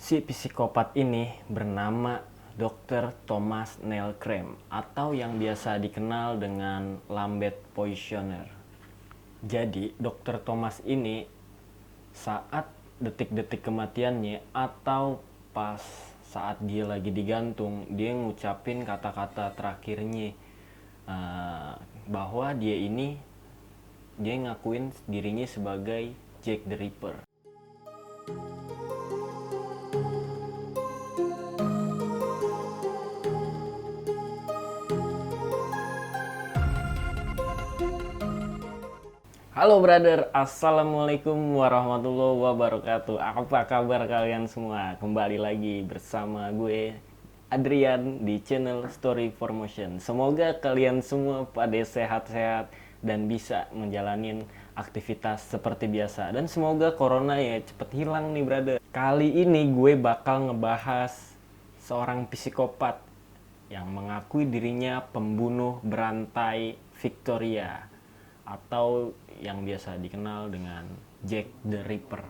Si psikopat ini bernama Dr. Thomas Nellkrem atau yang biasa dikenal dengan Lambeth Poisoner. Jadi, Dr. Thomas ini saat detik-detik kematiannya atau pas saat dia lagi digantung, dia ngucapin kata-kata terakhirnya bahwa dia ngakuin dirinya sebagai Jack the Ripper. Halo brother, assalamualaikum warahmatullahi wabarakatuh. Apa kabar kalian semua? Kembali lagi bersama gue Adrian di channel Story for Motion. Semoga kalian semua pada sehat-sehat dan bisa menjalani aktivitas seperti biasa. Dan semoga corona ya cepet hilang nih brother. Kali ini gue bakal ngebahas seorang psikopat yang mengakui dirinya pembunuh berantai Victoria atau yang biasa dikenal dengan Jack the Ripper.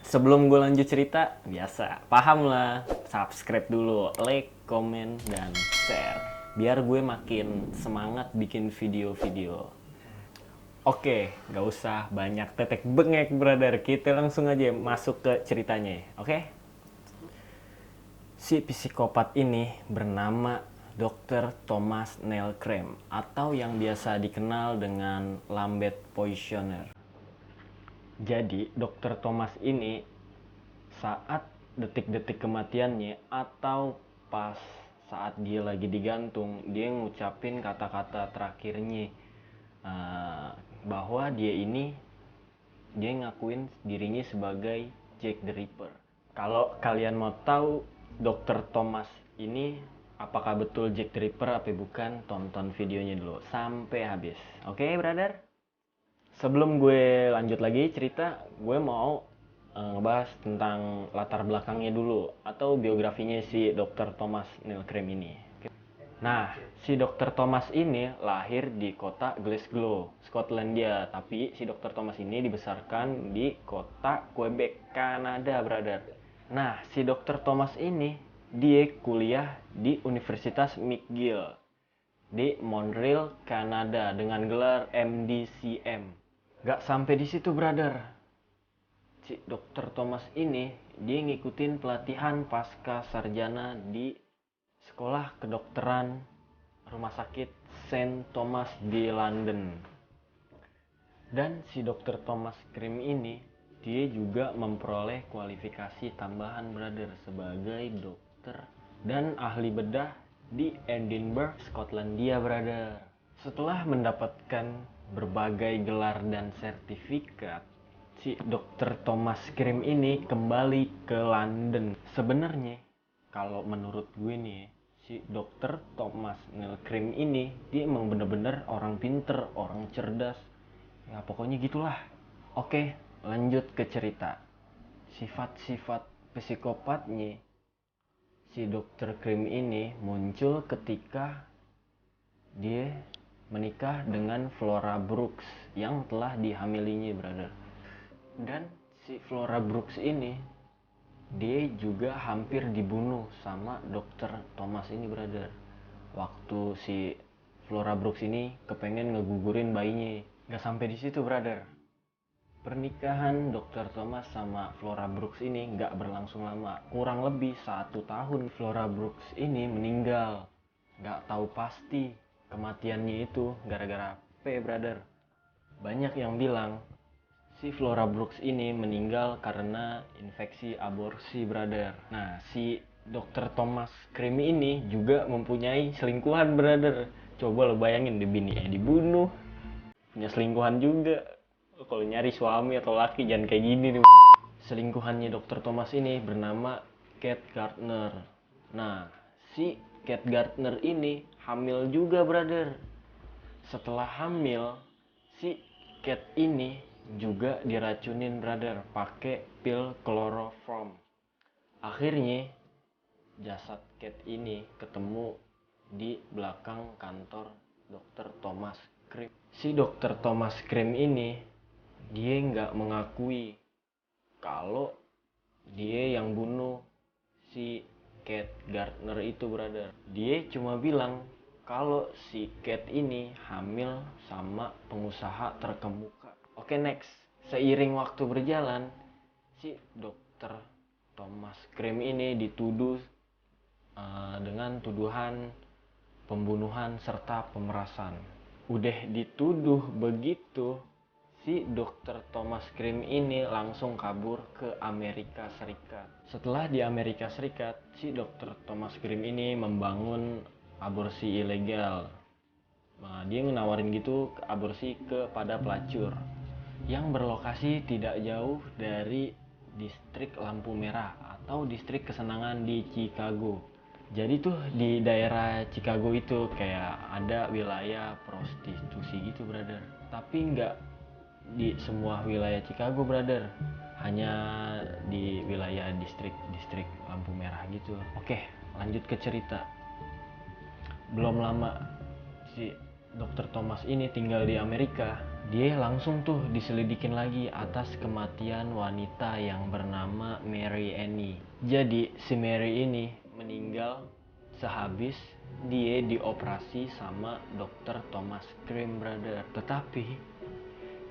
Sebelum gue lanjut cerita, biasa, paham lah, subscribe dulu, like, komen, dan share. Biar gue makin semangat bikin video-video. Oke, gak usah banyak tetek bengek brother, kita langsung aja masuk ke ceritanya, oke? Si psikopat ini bernama Dr. Thomas Nellkrem atau yang biasa dikenal dengan Lambeth Poisoner. Jadi, Dr. Thomas ini saat detik-detik kematiannya atau pas saat dia lagi digantung, dia ngucapin kata-kata terakhirnya bahwa dia ngakuin dirinya sebagai Jack the Ripper. Kalau kalian mau tahu Dr. Thomas ini apakah betul Jack the Ripper apa bukan, tonton videonya dulu sampai habis. Oke, brother? Sebelum gue lanjut lagi cerita, gue mau ngebahas tentang latar belakangnya dulu atau biografinya si Dr. Thomas Nellkrem ini. Nah, si Dr. Thomas ini lahir di kota Glasgow, Skotlandia. Tapi si Dr. Thomas ini dibesarkan di kota Quebec, Kanada, brother. Nah, si Dr. Thomas ini dia kuliah di Universitas McGill di Montreal, Kanada dengan gelar MD-CM. Gak sampai di situ, brother. Si Dr. Thomas ini dia ngikutin pelatihan pasca sarjana di sekolah kedokteran rumah sakit Saint Thomas di London. Dan si Dr. Thomas Krim ini dia juga memperoleh kualifikasi tambahan brother sebagai dokter dan ahli bedah di Edinburgh, Skotlandia brother. Setelah mendapatkan berbagai gelar dan sertifikat, si Dr. Thomas Krim ini kembali ke London. Sebenarnya kalau menurut gue nih, si Dr. Thomas Nellkrem ini dia emang bener-bener orang pinter, orang cerdas. Ya pokoknya gitulah. Oke, lanjut ke cerita. Sifat-sifat psikopatnya si Dr. Krim ini muncul ketika dia menikah dengan Flora Brooks yang telah dihamilinya, brother. Dan si Flora Brooks ini dia juga hampir dibunuh sama Dr. Thomas ini, brother. Waktu si Flora Brooks ini kepengen ngegugurin bayinya. Gak sampai di situ, brother. Pernikahan Dr. Thomas sama Flora Brooks ini gak berlangsung lama. Kurang lebih 1 tahun Flora Brooks ini meninggal. Gak tahu pasti kematiannya itu gara-gara apa, brother. Banyak yang bilang si Flora Brooks ini meninggal karena infeksi aborsi, brother. Nah, si Dr. Thomas Krim ini juga mempunyai selingkuhan, brother. Coba lo bayangin, bininya dibunuh, punya selingkuhan juga. Kalau nyari suami atau laki jangan kayak gini nih. Selingkuhannya Dr. Thomas ini bernama Kate Gardner. Nah, si Kate Gardner ini hamil juga, brother. Setelah hamil, si Kate ini juga diracunin, brother, pakai pil chloroform. Akhirnya jasad Kate ini ketemu di belakang kantor Dr. Thomas Krim. Si Dr. Thomas Krim ini dia nggak mengakui kalau dia yang bunuh Kate Gardner itu, brother. Dia cuma bilang kalau si Kate ini hamil sama pengusaha terkemuka. Oke, next. Seiring waktu berjalan, si dokter Thomas Crime ini dituduh dengan tuduhan pembunuhan serta pemerasan. Udah dituduh begitu, si dokter Thomas Crime ini langsung kabur ke Amerika Serikat. Setelah di Amerika Serikat, si dokter Thomas Crime ini membangun aborsi ilegal. Nah, dia nawarin gitu aborsi kepada pelacur yang berlokasi tidak jauh dari distrik lampu merah atau distrik kesenangan di Chicago. Jadi tuh di daerah Chicago itu kayak ada wilayah prostitusi gitu, brother. Tapi nggak di semua wilayah Chicago, brother. Hanya di wilayah distrik lampu merah gitu. Oke, lanjut ke cerita. Belum lama si Dr. Thomas ini tinggal di Amerika, dia langsung tuh diselidikin lagi atas kematian wanita yang bernama Mary Annie. Jadi si Mary ini meninggal sehabis dia dioperasi sama Dr. Thomas Crime, brother. Tetapi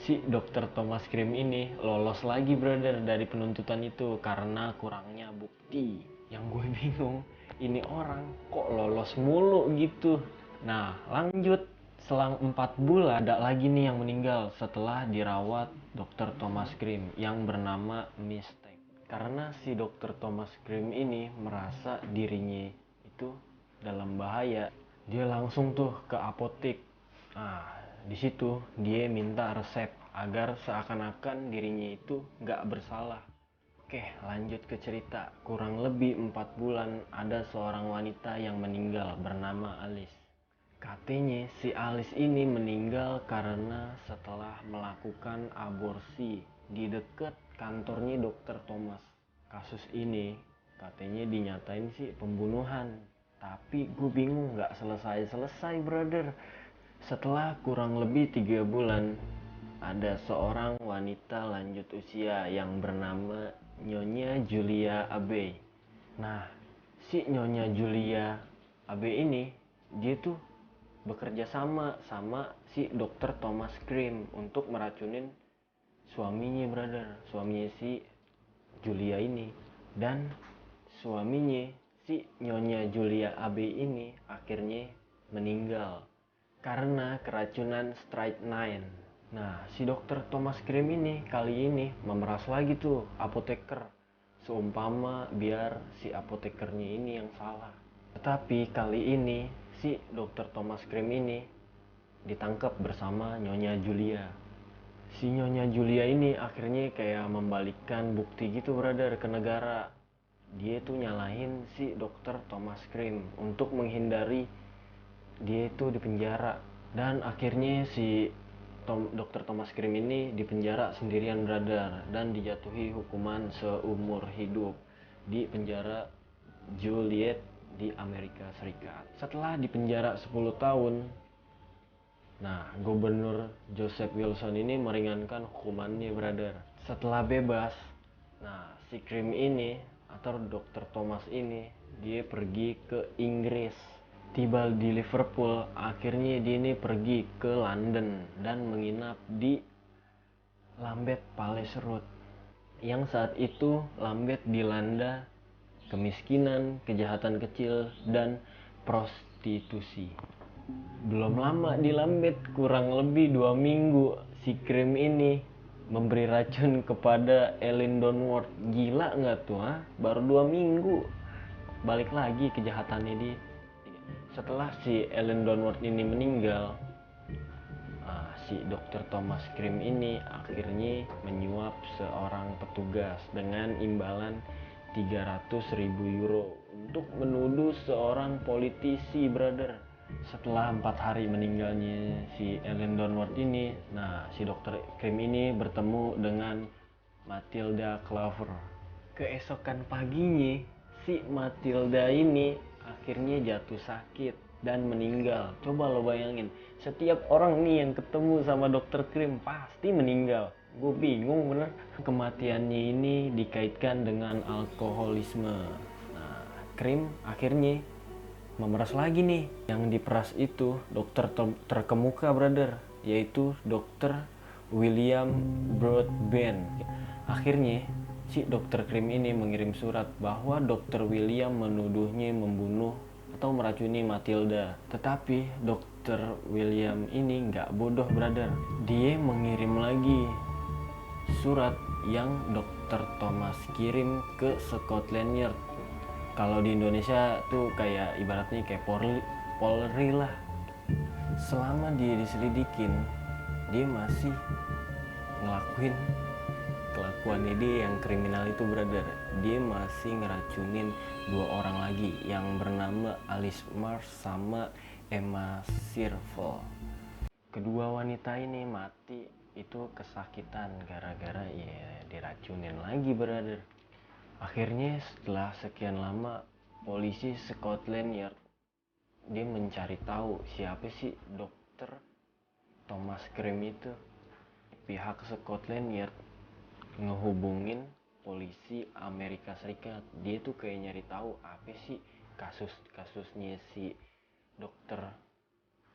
si Dr. Thomas Crime ini lolos lagi, brother, dari penuntutan itu karena kurangnya bukti. Yang gue bingung, ini orang kok lolos mulu gitu. Nah, lanjut. Selang 4 bulan ada lagi nih yang meninggal setelah dirawat Dr. Thomas Crime yang bernama Mistake. Karena si Dr. Thomas Crime ini merasa dirinya itu dalam bahaya, dia langsung tuh ke apotek. Nah, di situ dia minta resep agar seakan-akan dirinya itu nggak bersalah. Oke, lanjut ke cerita. Kurang lebih 4 bulan ada seorang wanita yang meninggal bernama Alice. Katanya si Alice ini meninggal karena setelah melakukan aborsi di dekat kantornya Dr. Thomas. Kasus ini katanya dinyatain sih pembunuhan. Tapi gue bingung gak selesai-selesai, brother. Setelah kurang lebih 3 bulan, ada seorang wanita lanjut usia yang bernama Nyonya Julia Abbey. Nah, si Nyonya Julia Abbey ini, dia tuh bekerja sama si dokter Thomas Crime untuk meracunin suaminya, brother, suaminya si Julia ini. Dan suaminya si Nyonya Julia Abbey ini akhirnya meninggal karena keracunan strychnine. Nah, si dokter Thomas Crime ini kali ini memeras lagi tuh apoteker, seumpama biar si apotekernya ini yang salah. Tetapi kali ini si Dr. Thomas Crime ini ditangkap bersama Nyonya Julia. Si Nyonya Julia ini akhirnya kayak membalikkan bukti gitu, brother, ke negara. Dia tuh nyalahin si Dr. Thomas Crime untuk menghindari dia itu dipenjara. Dan akhirnya si Dr. Thomas Crime ini dipenjara sendirian, brother, dan dijatuhi hukuman seumur hidup di penjara Joliet di Amerika Serikat. Setelah dipenjara 10 tahun, nah, Gubernur Joseph Wilson ini meringankan hukumannya, brother. Setelah bebas, nah, si Crime ini atau Dr. Thomas ini dia pergi ke Inggris. Tiba di Liverpool, akhirnya dia ini pergi ke London dan menginap di Lambeth Palace Road. Yang saat itu Lambeth dilanda kemiskinan, kejahatan kecil, dan prostitusi. Belum lama di Lambeth, kurang lebih 2 minggu, si Crime ini memberi racun kepada Ellen Donworth. Gila nggak tuh, ha? Baru 2 minggu, balik lagi kejahatannya dia. Setelah si Ellen Donworth ini meninggal, si Dr. Thomas Crime ini akhirnya menyuap seorang petugas dengan imbalan 300.000 euro untuk menuduh seorang politisi, brother. Setelah 4 hari meninggalnya si Ellen Donworth ini, nah, si Dr. Crime ini bertemu dengan Matilda Clover. Keesokan paginya si Matilda ini akhirnya jatuh sakit dan meninggal. Coba lo bayangin, setiap orang nih yang ketemu sama Dr. Crime pasti meninggal. Gue bingung bener. Kematiannya ini dikaitkan dengan alkoholisme. Nah, Krim akhirnya memeras lagi nih. Yang diperas itu dokter terkemuka brother, yaitu dokter William Broadbent. Akhirnya si dokter Krim ini mengirim surat bahwa dokter William menuduhnya membunuh atau meracuni Matilda. Tetapi dokter William ini nggak bodoh brother, dia mengirim lagi surat yang dokter Thomas kirim ke Scotland Yard. Kalau di Indonesia tuh kayak ibaratnya kayak Polri lah. Selama dia diselidikin, dia masih ngelakuin kelakuannya dia yang kriminal itu brother. Dia masih ngeracunin 2 orang lagi yang bernama Alice Mars sama Emma Sirvel. Kedua wanita ini mati itu kesakitan gara-gara ya diracunin lagi brother. Akhirnya setelah sekian lama polisi Scotland Yard dia mencari tahu siapa sih dokter Thomas Krim itu. Pihak Scotland Yard ngehubungin polisi Amerika Serikat. Dia tuh kayak nyari tahu apa sih kasusnya si dokter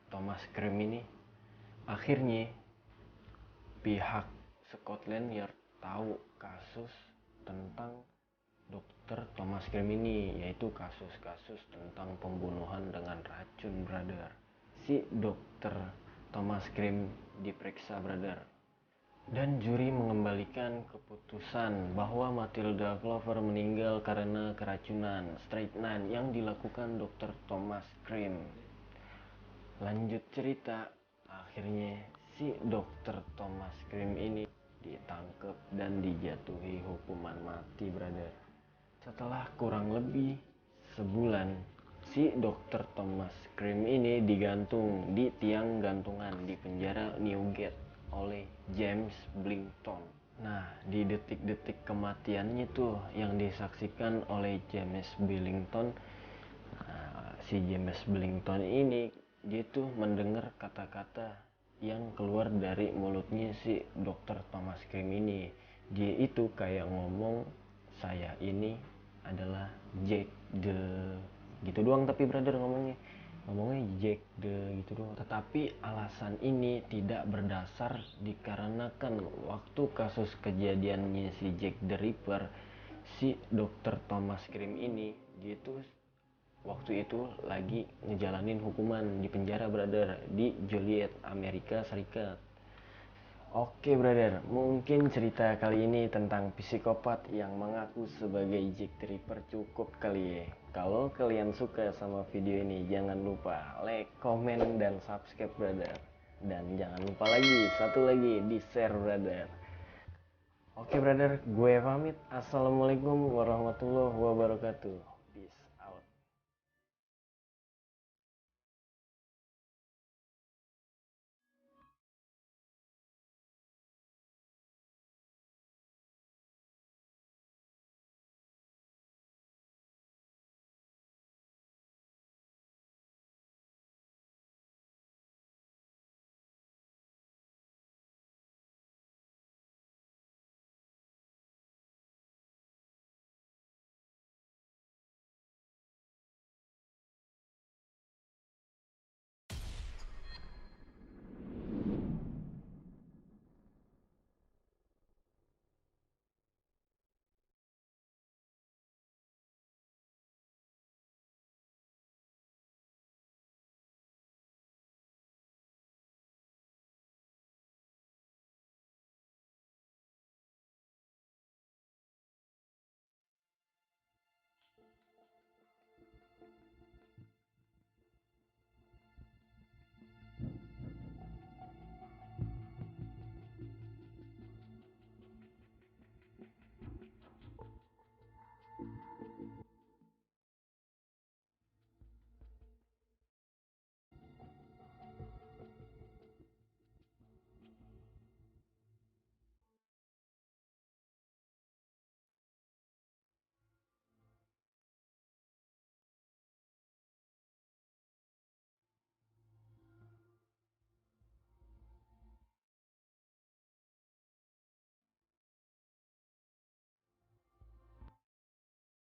Thomas Krim ini. Akhirnya pihak Scotland Yard tahu kasus tentang dokter Thomas Krim ini, yaitu kasus-kasus tentang pembunuhan dengan racun brother. Si dokter Thomas Krim diperiksa brother, dan juri mengembalikan keputusan bahwa Matilda Clover meninggal karena keracunan strychnine yang dilakukan dokter Thomas Krim. Lanjut cerita, akhirnya si dokter Thomas Krim ini ditangkap dan dijatuhi hukuman mati brother. Setelah kurang lebih sebulan, si dokter Thomas Krim ini digantung di tiang gantungan di penjara Newgate oleh James Billington. Nah, di detik-detik kematiannya tuh yang disaksikan oleh James Billington, si James Billington ini dia tuh mendengar kata-kata yang keluar dari mulutnya si dokter Thomas Krim ini. Dia itu kayak ngomong, saya ini adalah Jack the gitu doang, tapi brother ngomongnya Jack the gitu doang. Tetapi alasan ini tidak berdasar dikarenakan waktu kasus kejadiannya si Jack the Ripper, si dokter Thomas Krim ini dia tuh waktu itu lagi ngejalanin hukuman di penjara brother di Joliet, Amerika Serikat. Oke brother, mungkin cerita kali ini tentang psikopat yang mengaku sebagai Jack the Ripper cukup kali ya. Kalau kalian suka sama video ini, jangan lupa like, komen, dan subscribe brother. Dan jangan lupa lagi, satu lagi, di share brother. Oke brother, gue pamit. Assalamualaikum warahmatullahi wabarakatuh.